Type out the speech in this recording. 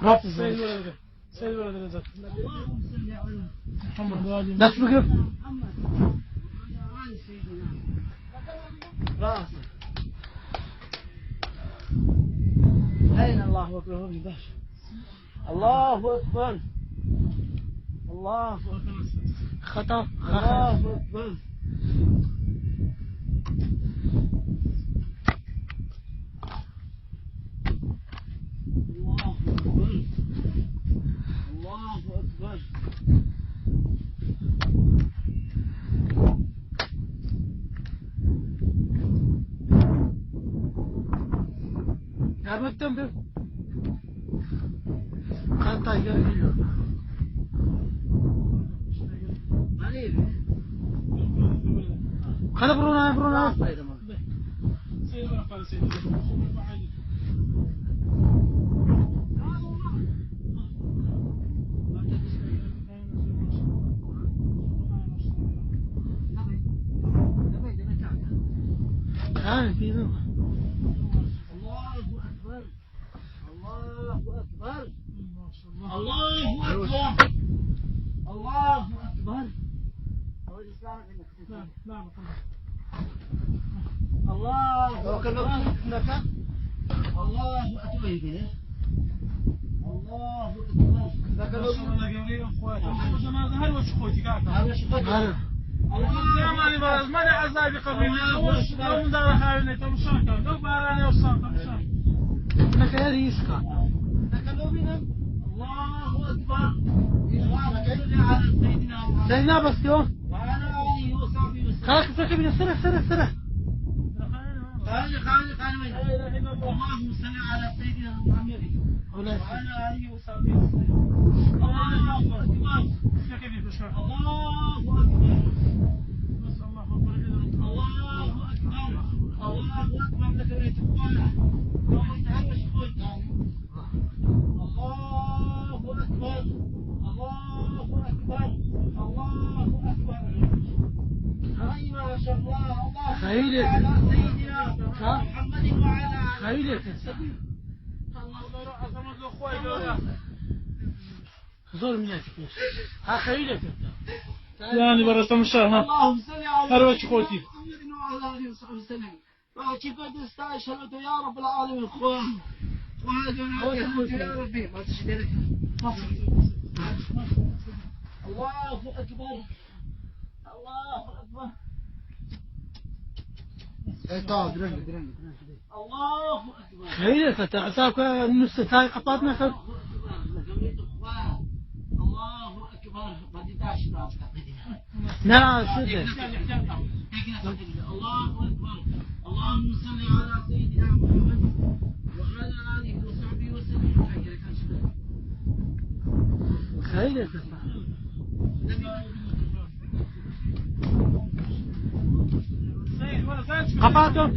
رب سيد ولد سيد ولد رزق محمد بس بقف راسه أين الله أكبر هو باشا الله أكبر الله أكبر خطأ الله أكبر الله أكبر يا بتم بف خطأ يجري خذ برونا سيد ولد قال سيد في نور الله أكبر الله أكبر الله أكبر الله أكبر هو الإسلام نعم نعم الله أكبر الله أكبر الله أكبر ذكر الله جميل أخواتي هل وش أخوتي كاكا السلام عليكم ماني عزابي قبيلة وش لو من دار خاينة تمشاكا لو باراني وصان تمشاكا نكاري يسكا الله أكبر اللهم صل على سيدنا محمد سيدنا بس يوم وعلى آله وصحبه وسلم خلاص سكي من سرة خالي اللهم صل على سيدنا محمد وعلى آله وصحبه وسلم الله أكبر الله أكبر الله أكبر الله أكبر لك الاتقان ومن هرش قلت الله أكبر الله أكبر الله أكبر أي ما شاء الله الله خيلك. على سيدنا محمد وعلى خيلك. الله عظمت الأخوة زور من ياتك ها خيلك يعني برا تمشى ها اللهم صل على هروش خوتي محمد وعلى آله وصحبه وسلم وكيف استشهدت يا رب العالمين الإخوان وهذا يا ربي ما تشترك الله أكبر الله أكبر الله أكبر خيلك تعساك نص تاي قطعتنا خل الله أكبر بدي داش نعم سيدي الله أكبر اللهم صل على سيدنا محمد وعلى آله وصحبه وسلم خيلك قطعتم